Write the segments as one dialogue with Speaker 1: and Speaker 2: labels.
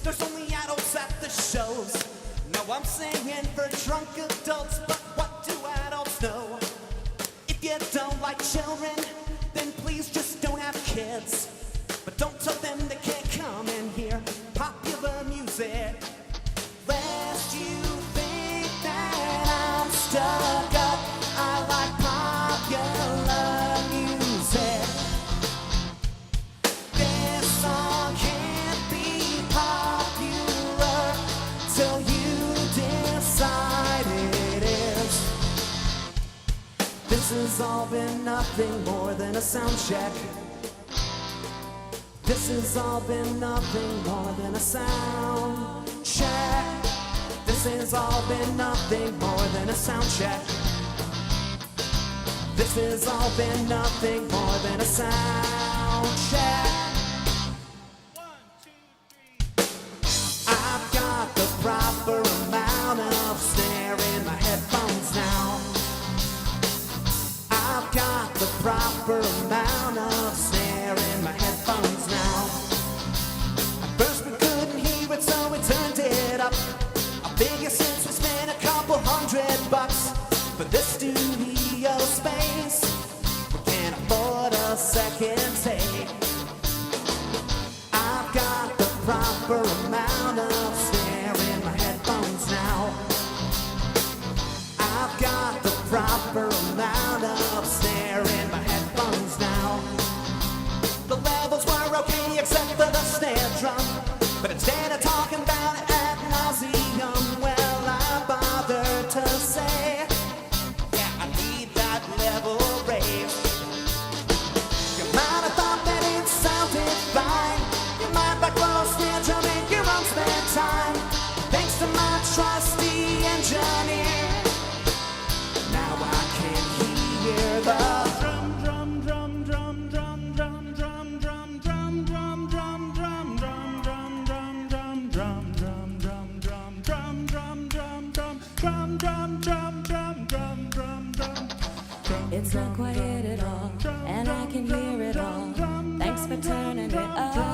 Speaker 1: There's only adults at the shows. No, I'm singing for drunk adults, but what do adults know? If you don't like children, then please just don't have kids. But don't tell them they can't come and hear popular music. Lest you think that I'm stuck up, I like popular music. This song can't be popular till you decide it is. This has all been nothing more than a sound check. This has all been nothing more than a sound check. This has all been nothing more than a sound check. This has all been nothing more than a sound check. 1, 2, 3. I've got the proper amount of snare in my headphones now. I've got the proper amount of snare in my headphones now. At first we couldn't hear it, so we turned it up. Our biggest since we spent $200 for this studio space. We can't afford a second take. I've got the proper amount of snare in my headphones now. I've got the proper amount of snare in my headphones now. The levels were okay except for the snare drum, but instead of talking about it ad nauseum, well, I bothered to say, yeah, I need that level raised. You might have thought that it sounded fine. You might like low snare drum in your own spare time. Thanks to my trusty engineer, now I can hear the
Speaker 2: It's not quiet at all, and I can hear it all. Thanks for turning it up.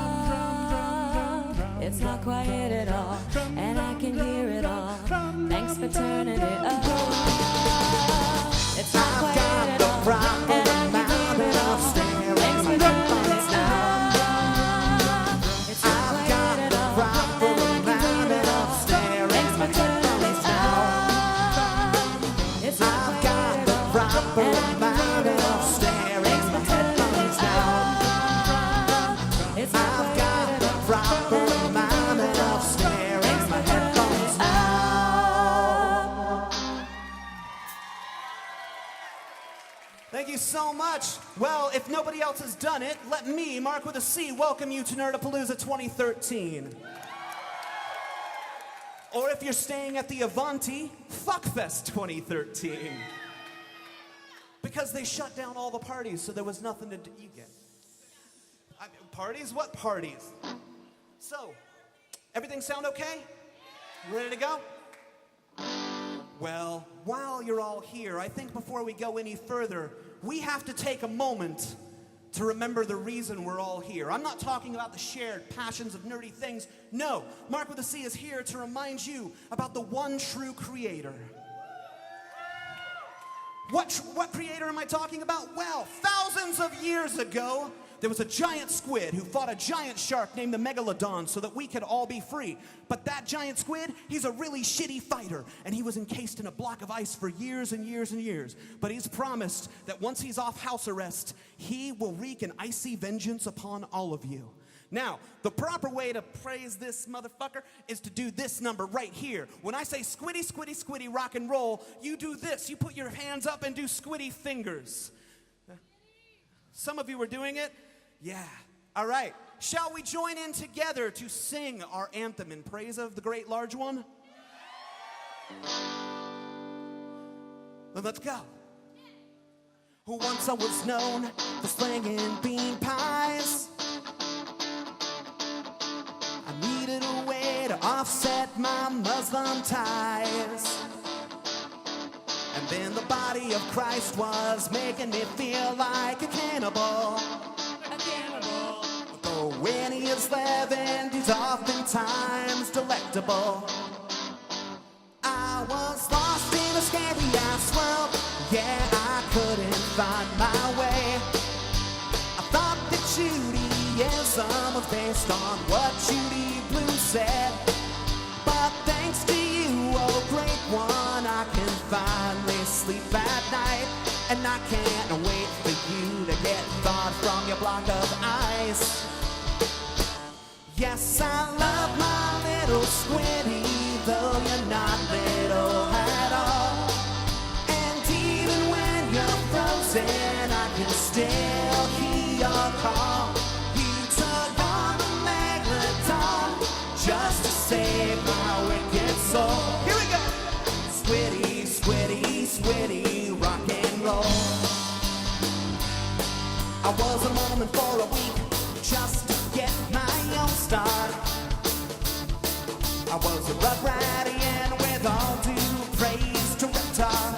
Speaker 2: It's not quiet at all, and I can hear it all. Thanks for turning it up. It's not quiet at all, and I can hear it all. Thanks for turning it up. It's not quiet at all, and I can hear it all. Thanks for turning it up. It's not quiet at all, and I can hear it all. Thanks for turning it up. It's not quiet at all,
Speaker 1: proper amount of snare in my headphones now. Thank you so much. Well, if nobody else has done it, let me, Marc with a C, welcome you to Nerdapalooza 2013. Or if you're staying at the Avanti, Fuckfest 2013. Because they shut down all the parties, so there was nothing to do. You get parties? What parties? So, everything sound okay? Ready to go? Well, while you're all here, I think before we go any further, we have to take a moment to remember the reason we're all here. I'm not talking about the shared passions of nerdy things. No, Marc with a C is here to remind you about the one true creator. What creator am I talking about? Well, thousands of years ago, there was a giant squid who fought a giant shark named the Megalodon so that we could all be free. But that giant squid, he's a really shitty fighter, and he was encased in a block of ice for years and years and years. But he's promised that once he's off house arrest, he will wreak an icy vengeance upon all of you. Now, the proper way to praise this motherfucker is to do this number right here. When I say squiddy, squiddy, squiddy, rock and roll, you do this. You put your hands up and do squiddy fingers. Some of you were doing it? Yeah. All right. Shall we join in together to sing our anthem in praise of the great large one? Then let's go. Once I was known for slinging bean pies. I needed a way to offset my Muslim ties. And then the body of Christ was making me feel like a cannibal. A cannibal. So when he is living, he's oftentimes delectable. I was lost in a scary ass world. Yeah, I couldn't find my way. I thought that Judaism was based on what Judy Blue said. But thanks to you, oh great one, I can finally sleep at night. And I can't wait for you to get thawed from your block of ice. Yes, I love my little squiddy, though you're not little at all. And even when you're frozen, I can still hear your call. You took on the Megalodon just to save my wicked soul. Here we go! Squiddy, squiddy, squiddy, rock and roll. I was a moment for a week just to get my own start. I was a Rugradian with all due praise to Reptar.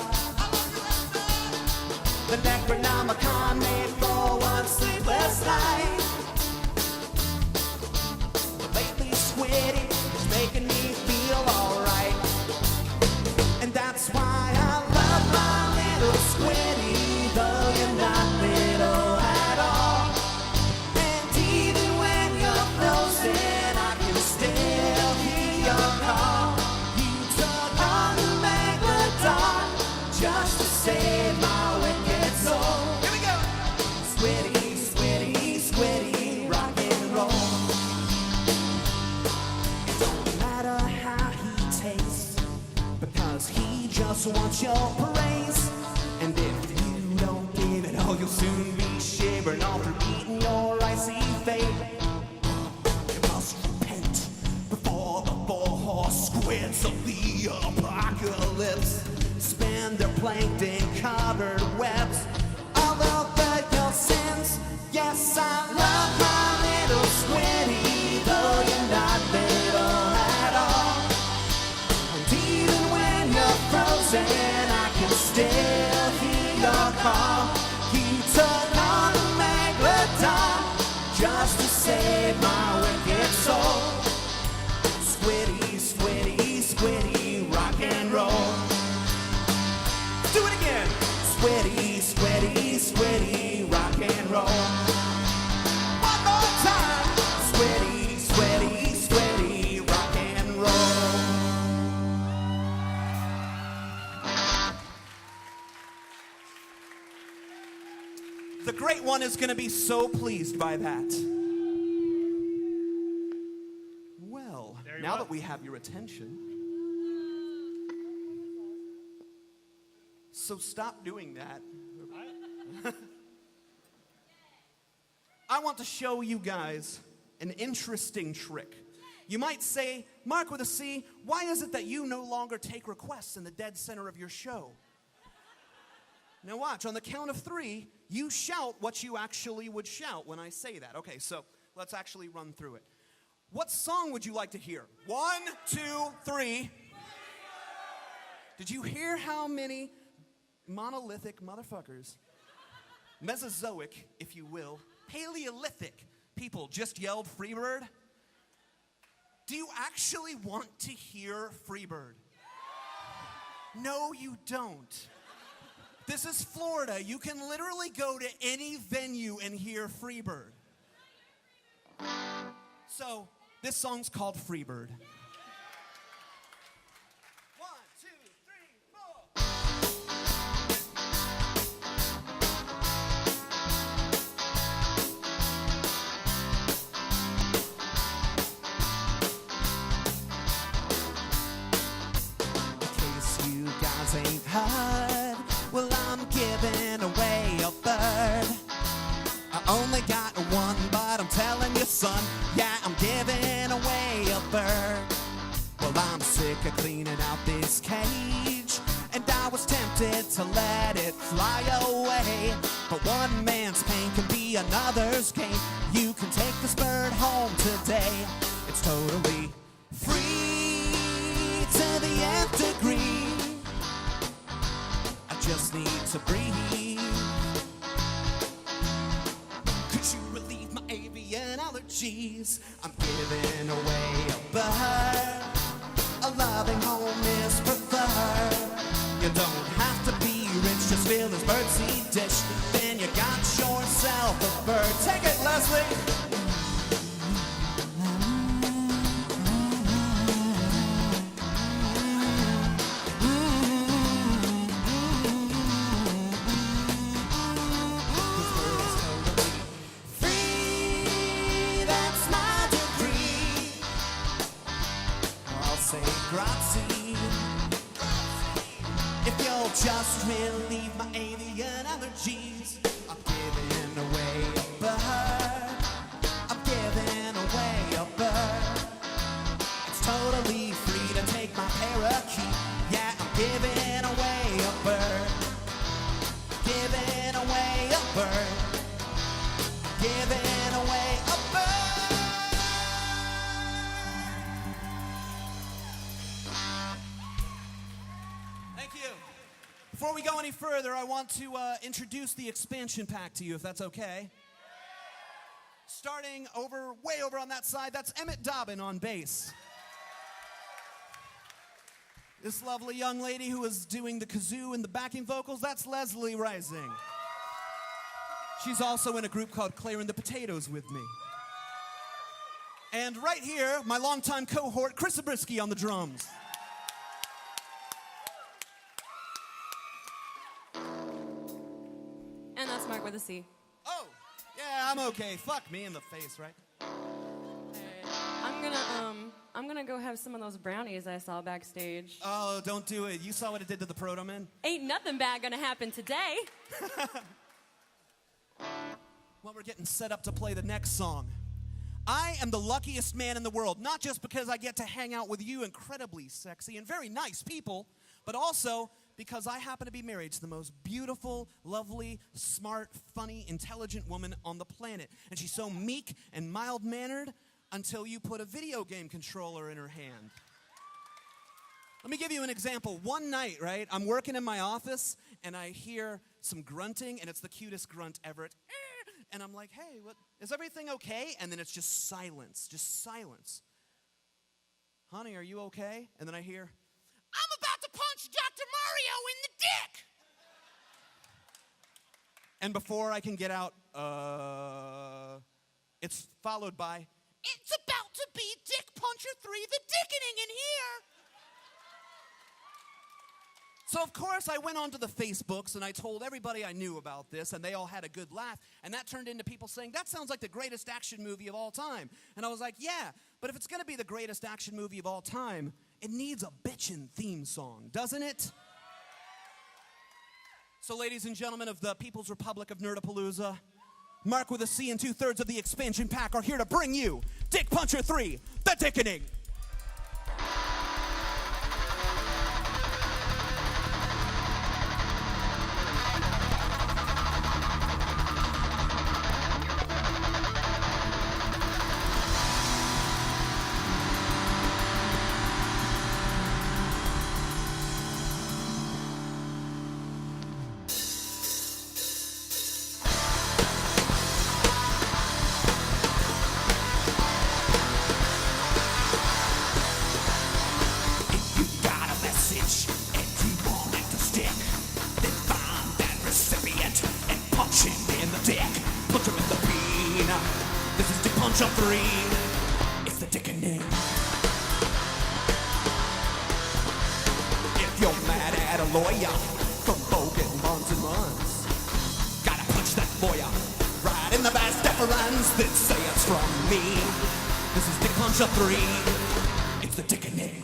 Speaker 1: The Necronomicon made for one sleepless night. But lately Squiddy is making me feel alright. And that's why I love my little Squiddy, though you're not little at all. And even when you're frozen, I can still hear your call. You took on the Megalodon just to save my wicked soul. Here we go! Squiddy, squiddy, squiddy, rock and roll. It don't matter how he tastes, because he just wants your praise. And if you don't give it all, you'll soon be shivering off from eating your icy fate. You must repent before the four-horse squids of the apocalypse spin their plankton-covered webs all over your sins. Yes, I love my little squiddy, though you're not little at all. And even when you're frozen, I can still hear your call. You took on the Megalodon just to save my wicked soul. Squiddy, squiddy, squiddy, rock and roll. Do it again. Squiddy, squiddy, squiddy, rock and roll. One more time. Squiddy, squiddy, squiddy, rock and roll. The great one is going to be so pleased by that. Well, now that we have your attention, so stop doing that. I want to show you guys an interesting trick. You might say, Mark with a C, why is it that you no longer take requests in the dead center of your show? Now watch, on the count of 3, you shout what you actually would shout when I say that. Okay, so let's actually run through it. What song would you like to hear? 1, 2, 3. Did you hear how many monolithic motherfuckers, Mesozoic, if you will, Paleolithic people just yelled Freebird? Do you actually want to hear Freebird? No, you don't. This is Florida. You can literally go to any venue and hear Freebird. So, this song's called Freebird. 1, 2, 3, 4. In case you guys ain't heard, well, I'm giving away a bird. I only got one, but I'm telling you, son, yeah, I'm giving away a bird. Well, I'm sick of cleaning out this cage, and I was tempted to let it fly away. But one man's pain can be another's gain. You can take this bird home today. It's totally free to the nth degree. I just need to breathe. Could you relieve my avian allergy? dish, then you got yourself a bird. Take it, Leslie. Free, that's my degree. I'll say grazie. If you'll just relieve my avian allergies, I'm giving away a bird. I'm giving away a bird. It's totally free to take my parakeet. Yeah, I'm giving away a bird. Giving away a bird. Giving away a bird. Thank you. Before we go any further, I want to introduce the expansion pack to you, if that's okay. Starting way over on that side, that's Emmett Dobbin on bass. This lovely young lady who is doing the kazoo and the backing vocals, that's Leslie Rising. She's also in a group called Claire and the Potatoes with me. And right here, my longtime cohort, Chris Zabriskie on the drums.
Speaker 2: And that's Marc with a C.
Speaker 1: Oh, yeah, I'm okay. Fuck me in the face, right?
Speaker 2: I'm gonna go have some of those brownies I saw backstage.
Speaker 1: Oh, don't do it. You saw what it did to the Proto Men?
Speaker 2: Ain't nothing bad gonna happen today.
Speaker 1: Well, we're getting set up to play the next song. I am the luckiest man in the world, not just because I get to hang out with you incredibly sexy and very nice people, but also because I happen to be married to the most beautiful, lovely, smart, funny, intelligent woman on the planet. And she's so meek and mild-mannered until you put a video game controller in her hand. Let me give you an example. One night, right, I'm working in my office, and I hear some grunting, and it's the cutest grunt ever. It's, and I'm like, hey, what, is everything okay? And then it's just silence, Honey, are you okay? And then I hear, I'm about to punch Dr. Mario in the dick! And before I can get out, it's followed by, it's about to be Dick Puncher 3, the dickening in here! So, of course, I went onto the Facebooks and I told everybody I knew about this, and they all had a good laugh, and that turned into people saying, that sounds like the greatest action movie of all time. And I was like, yeah, but if it's gonna be the greatest action movie of all time, it needs a bitchin' theme song, doesn't it? So, ladies and gentlemen of the People's Republic of Nerdapalooza, Marc with a C and 2/3 of the expansion pack are here to bring you Dick Puncher 3, The Dickening. Punch-Up 3, it's the dickening. If you're mad at a lawyer from bogan months and months, gotta punch that lawyer right in the vas deferens, then say it's from me. This is Dick Punch-Up 3, it's the dickening.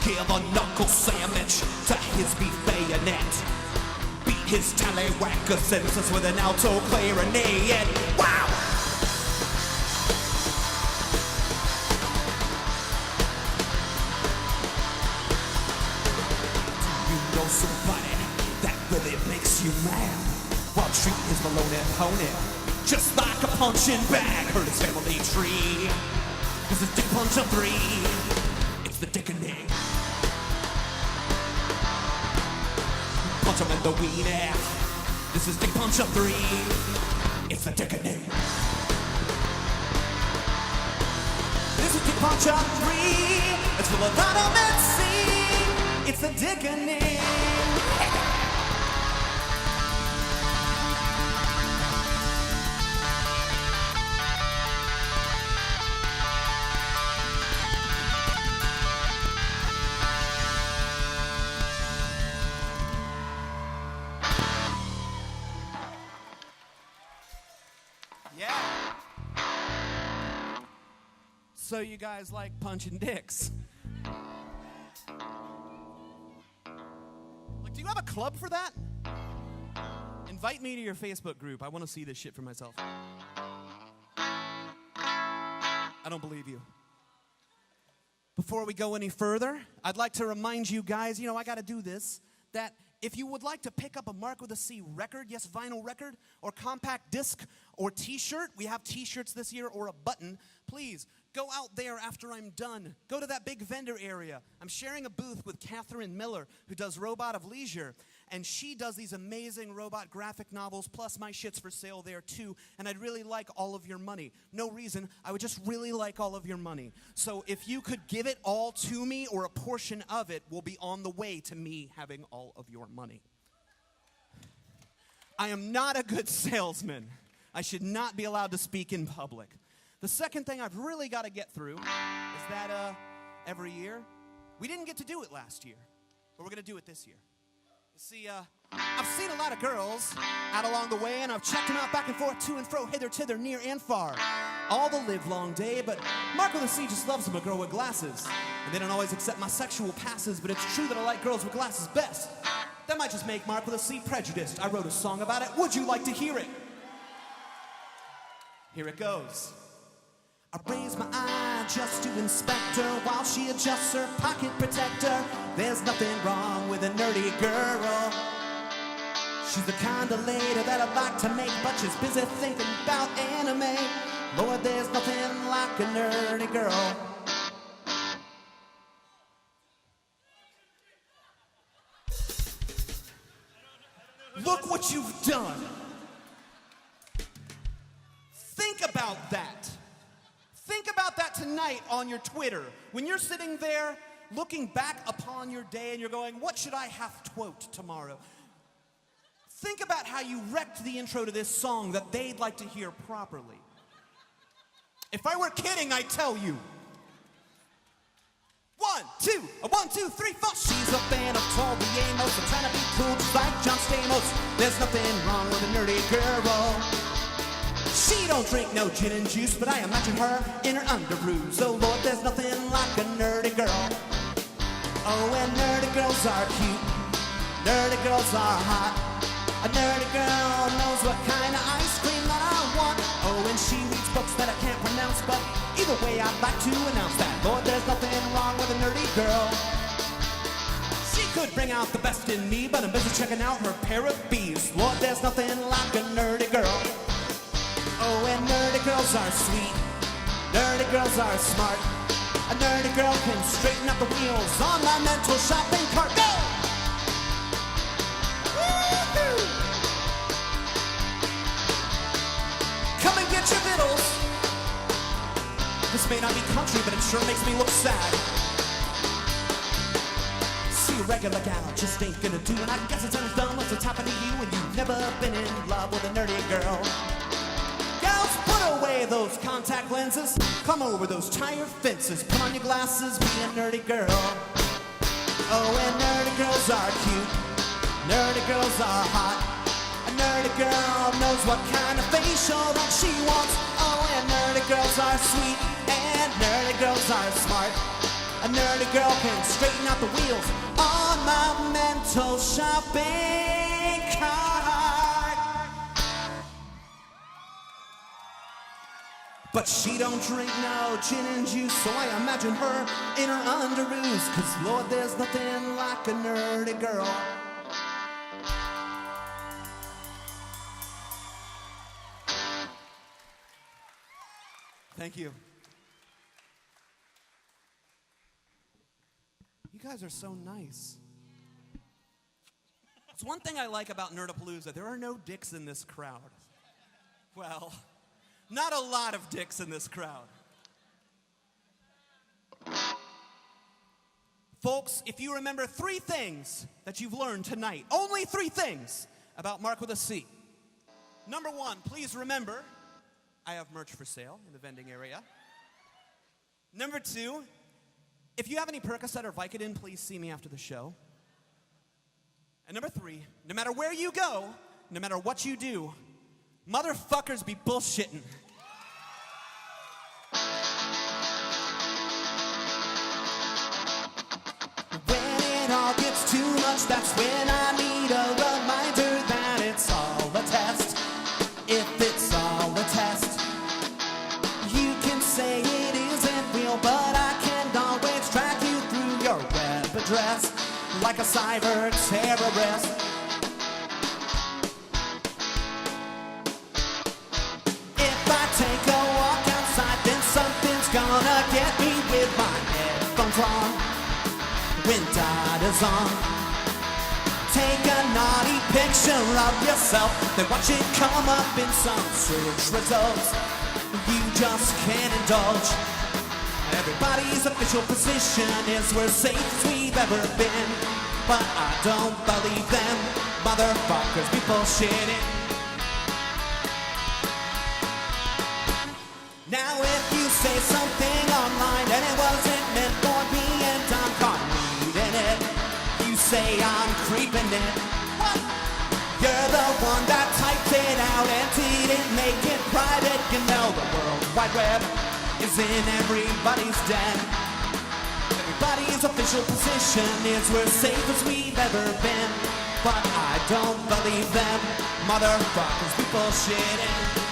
Speaker 1: Give a knuckle sandwich to his beef bayonet. His tallywhacker senses with an alto clarinet. Wow! Do you know somebody that really makes you mad? While treating his baloney pony just like a punching bag. Hurt his family tree. This is Dick Punch-Up 3. It's the dickening. Punch him in the wiener. This is Dick Punch-Up 3. It's the dickening. This is Dick Punch-Up 3. It's full of vitamin C. It's takes a dickening. Yeah. So you guys like punching dicks? Like, do you have a club for that? Invite me to your Facebook group. I want to see this shit for myself. I don't believe you. Before we go any further, I'd like to remind you guys, I got to do this, that if you would like to pick up a Marc with a C record, yes, vinyl record, or compact disc, or t-shirt, we have t-shirts this year, or a button, please go out there after I'm done. Go to that big vendor area. I'm sharing a booth with Catherine Miller, who does Robot of Leisure, and she does these amazing robot graphic novels, plus my shit's for sale there too, and I'd really like all of your money. No reason, I would just really like all of your money. So if you could give it all to me, or a portion of it will be on the way to me having all of your money. I am not a good salesman. I should not be allowed to speak in public. The second thing I've really got to get through is that every year, we didn't get to do it last year, but we're going to do it this year. You see, I've seen a lot of girls out along the way, and I've checked them out back and forth, to and fro, hither, thither, near and far, all the live long day, but Marc with a C just loves a girl with glasses, and they don't always accept my sexual passes, but it's true that I like girls with glasses best. That might just make Marc with a C prejudiced. I wrote a song about it. Would you like to hear it? Here it goes. I raise my eye just to inspect her while she adjusts her pocket protector. There's nothing wrong with a nerdy girl. She's the kind of lady that I'd like to make, but she's busy thinking about anime. Lord, there's nothing like a nerdy girl. Look what you've done. Think about that. Think about that tonight on your Twitter. When you're sitting there looking back upon your day and you're going, what should I have to quote tomorrow? Think about how you wrecked the intro to this song that they'd like to hear properly. If I were kidding, I'd tell you. 1, 2, 1, 2, 3, 4. She's a fan of Toby Amos, I'm trying to be cool just like John Stamos. There's nothing wrong with a nerdy girl. She don't drink no gin and juice, but I imagine her in her underoos. Oh Lord, there's nothing like a nerdy girl. Oh, and nerdy girls are cute, nerdy girls are hot. A nerdy girl knows what kind of ice cream that I want. Oh, and she reads books that I can't pronounce, but either way I'd like to announce that, Lord, there's nothing wrong with a nerdy girl. She could bring out the best in me, but I'm busy checking out her pair of B's. Lord, there's nothing like a nerdy girl. Oh, and nerdy girls are sweet, nerdy girls are smart. A nerdy girl can straighten up the wheels on my mental shopping cart. Go! Woo-hoo! Come and get your vittles. This may not be country, but it sure makes me look sad. See, a regular gal just ain't gonna do, and I guess it's undone what's what's happened to you when you've never been in love with a nerdy girl. Gals, put away those contact lenses, come over those tire fences, put on your glasses, be a nerdy girl. Oh, and nerdy girls are cute, nerdy girls are hot. A nerdy girl knows what kind of facial that she wants. Oh, and nerdy girls are sweet, and nerdy girls are smart. A nerdy girl can straighten out the wheels on my mental shopping cart. But she don't drink no gin and juice, so I imagine her in her underoos. 'Cause Lord, there's nothing like a nerdy girl. Thank you. You guys are so nice. It's one thing I like about Nerdapalooza. There are no dicks in this crowd. Well, not a lot of dicks in this crowd. Folks, if you remember 3 things that you've learned tonight, only 3 things about Marc with a C. Number 1, please remember, I have merch for sale in the vending area. Number 2, if you have any Percocet or Vicodin, please see me after the show. And number 3, no matter where you go, no matter what you do, motherfuckers be bullshitting.
Speaker 2: When it all gets too much, that's when I need a reminder that it's all a test. If it's all a test, you can say it isn't real, but I can always track you through your web address like a cyber terrorist. If I take a walk outside, then something's gonna get me with my headphones on. When data's on, take a naughty picture of yourself, then watch it come up in some search results. You just can't indulge. Everybody's official position is we're safe as we've ever been, but I don't believe them. Motherfuckers be bullshitting. Now if you say something online and it wasn't meant for me and I'm caught reading it, you say I'm creeping it. What? You're the one that typed it out and didn't make it private. You know the World Wide Web is in everybody's den. Everybody's official position is we're safe as we've ever been, but I don't believe them. Motherfuckers be bullshitting.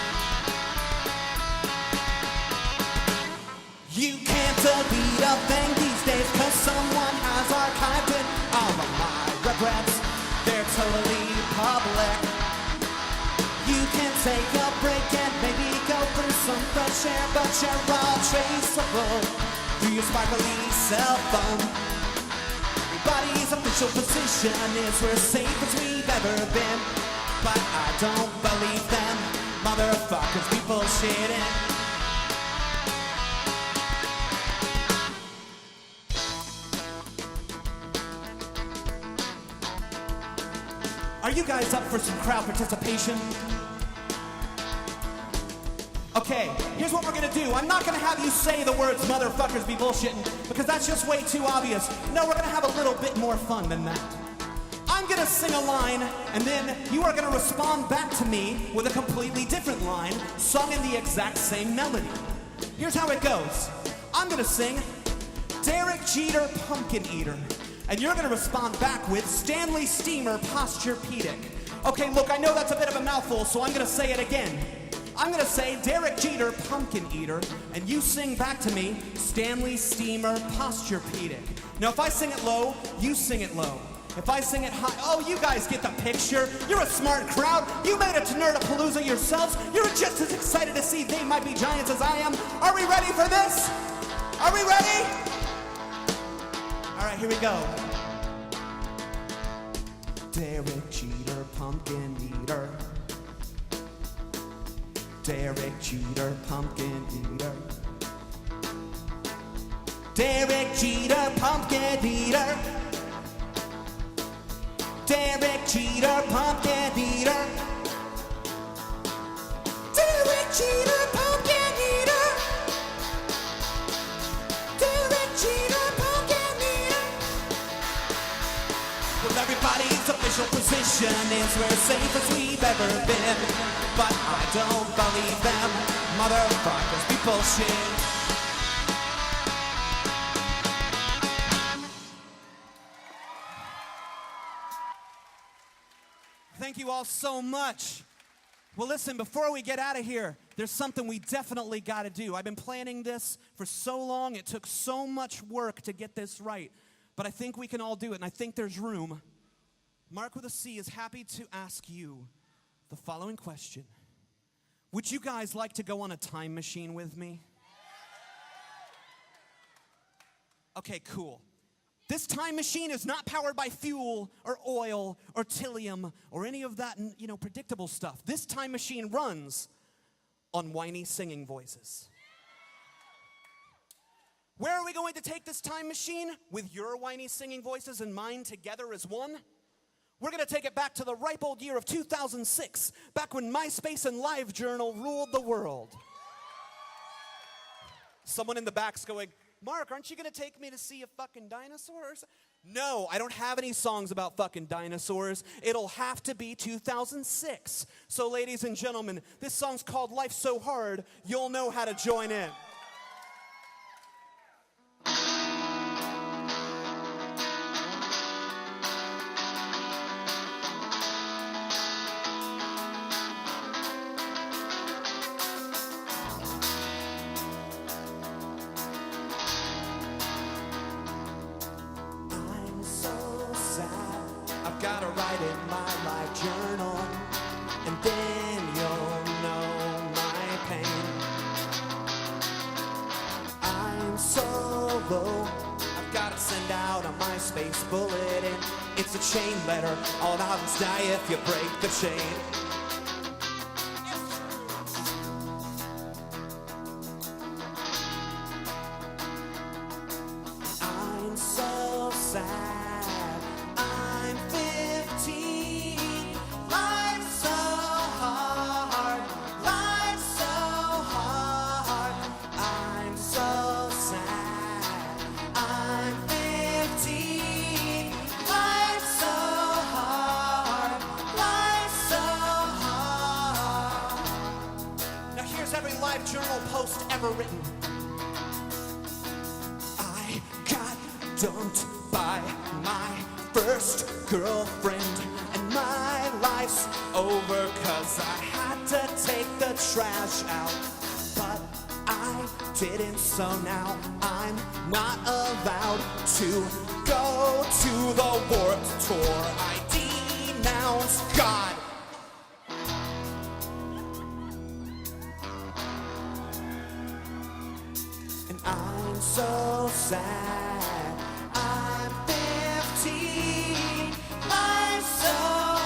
Speaker 2: You can't delete a thing these days cause someone has archived it. All of my regrets, they're totally public. You can take a break and maybe go for some fresh air, but you're all traceable through your sparkly cell phone. Everybody's official position is we're safe as we've ever been, but I don't believe them. Motherfuckers be bullshitting.
Speaker 1: Are you guys up for some crowd participation? Okay, here's what we're gonna do. I'm not gonna have you say the words motherfuckers be bullshitting because that's just way too obvious. No, we're gonna have a little bit more fun than that. I'm gonna sing a line and then you are gonna respond back to me with a completely different line sung in the exact same melody. Here's how it goes. I'm gonna sing Derek Jeter Pumpkin Eater, and you're gonna respond back with Stanley Steamer Posturepedic. Okay, look, I know that's a bit of a mouthful, so I'm gonna say it again. I'm gonna say Derek Jeter Pumpkin Eater, and you sing back to me Stanley Steamer Posturepedic. Now, if I sing it low, you sing it low. If I sing it high, oh, you guys get the picture. You're a smart crowd. You made it to Nerdapalooza yourselves. You're just as excited to see They Might Be Giants as I am. Are we ready for this? Are we ready? All right, here we go. Derek Jeter Pumpkin Eater. Derek Jeter Pumpkin Eater. Derek Jeter Pumpkin Eater. Derek Jeter Pumpkin Eater. Derek Jeter Pumpkin Eater. Derek Jeter Pumpkin Eater. Well, everybody's official position is we're safe as we've ever been, but I don't believe them. Motherfuckers be bullshit. Thank you all so much. Well, listen, before we get out of here, there's something we definitely got to do. I've been planning this for so long. It took so much work to get this right. But I think we can all do it, and I think there's room. Marc with a C is happy to ask you the following question. Would you guys like to go on a time machine with me? Okay, cool. This time machine is not powered by fuel or oil or tilium or any of that, predictable stuff. This time machine runs on whiny singing voices. Where are we going to take this time machine? With your whiny singing voices and mine together as one? We're going to take it back to the ripe old year of 2006, back when MySpace and LiveJournal ruled the world. Someone in the back's going, Mark, aren't you going to take me to see a fucking dinosaur? No, I don't have any songs about fucking dinosaurs. It'll have to be 2006. So ladies and gentlemen, this song's called Life So Hard, you'll know how to join in. I've got to write in my life journal, and then you'll know my pain. I'm so low, I've got to send out a MySpace bulletin. It's a chain letter, all dogs die if you break the chain. I'm so sad. Journal post ever written. I got dumped by my first girlfriend, and my life's over 'cause I had to take the trash out. But I didn't, so now I'm not allowed to go to the Warped Tour. I denounce God. I'm so sad, I'm 15, life's so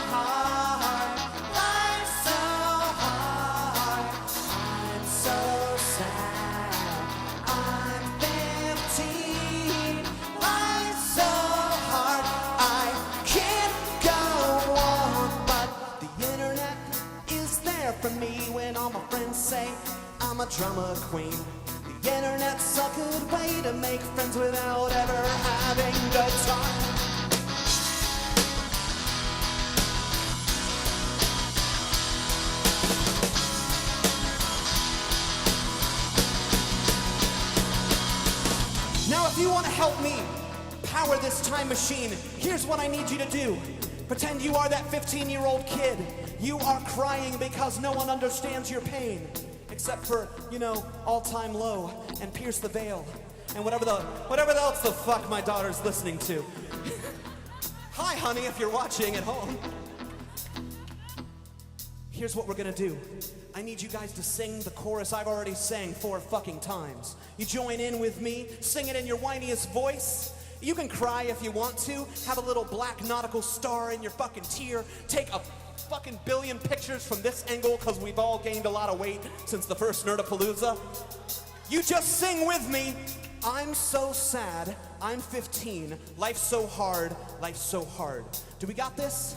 Speaker 1: hard, life's so hard. I'm so sad, I'm 15, life's so hard. I can't go on, but the internet is there for me when all my friends say I'm a drama queen. The internet's a good way to make friends without ever having to talk. Now, if you want to help me power this time machine, here's what I need you to do. Pretend you are that 15-year-old kid. You are crying because no one understands your pain. Except for, you know, All Time Low and Pierce the Veil and whatever else the fuck my daughter's listening to. Hi, honey, if you're watching at home. Here's what we're gonna do. I need you guys to sing the chorus I've already sang 4 fucking times. You join in with me, sing it in your whiniest voice. You can cry if you want to, have a little black nautical star in your fucking tear, take a fucking billion pictures from this angle because we've all gained a lot of weight since the first Nerdapalooza. You just sing with me. I'm so sad, I'm 15, life's so hard, life's so hard. Do we got this?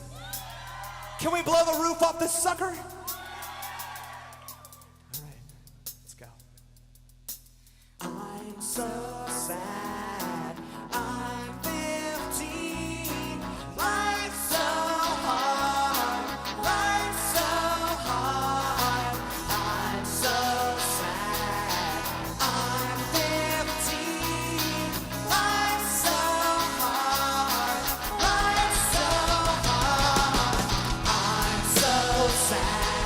Speaker 1: Can we blow the roof off this sucker? All right, let's go. I'm so sad, I'm 15, life's so hard, life's so hard. I'm so sad, I'm 15, life's so hard, life's so hard. I'm so sad.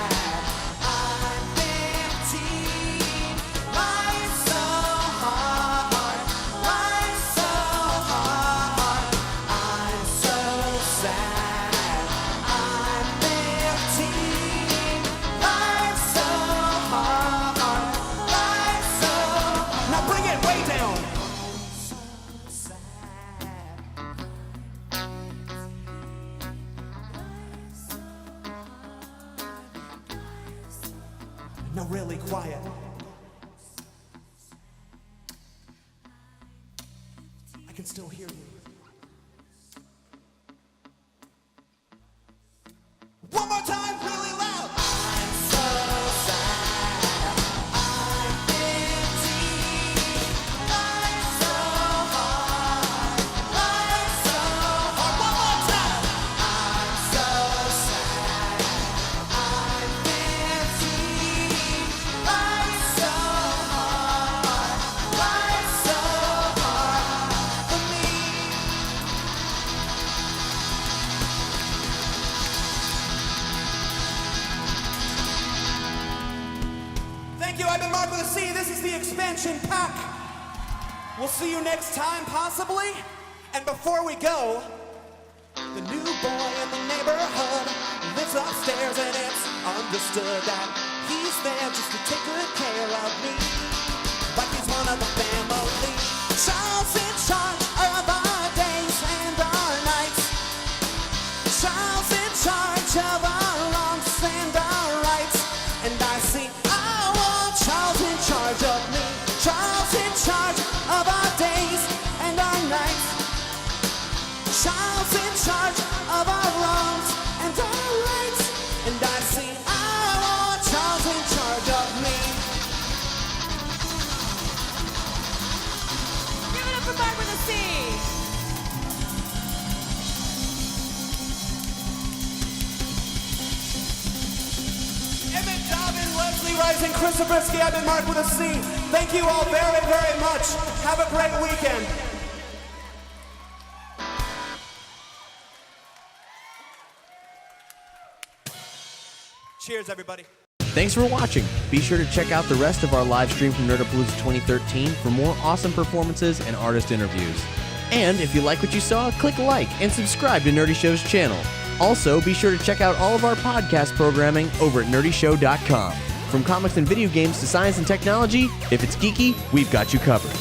Speaker 1: can still hear you. One more time, really loud. I'm so sad. I'm empty. Life's so hard. Life's so hard. One more time. I'm so sad. I'm empty. Life's so hard. Life's so hard for me. Thank you, I've been Marc with a C. This is the expansion pack. We'll see you next time, possibly. And before we go, the new boy in the neighborhood lives upstairs, and it's understood that he's there just to take good care of me, like he's one of the family. Charles in charge of our days and our nights. Charles in charge of our wrongs and our rights. And I see I want Charles in charge of me. Charles in charge of our days and our nights. Charles in charge of our wrongs and our rights. And I see I want Charles in charge of me.
Speaker 2: Give it up for Marc with a C.
Speaker 1: Emmett Dobbin, Leslie Rice, and Chris Zabriskie. I've been Marc with a C. Thank you all very, very much. Have a great weekend. Cheers, everybody.
Speaker 3: Thanks for watching. Be sure to check out the rest of our live stream from Nerdapalooza 2013 for more awesome performances and artist interviews. And if you like what you saw, click like and subscribe to Nerdy Show's channel. Also, be sure to check out all of our podcast programming over at nerdyshow.com. From comics and video games to science and technology, if it's geeky, we've got you covered.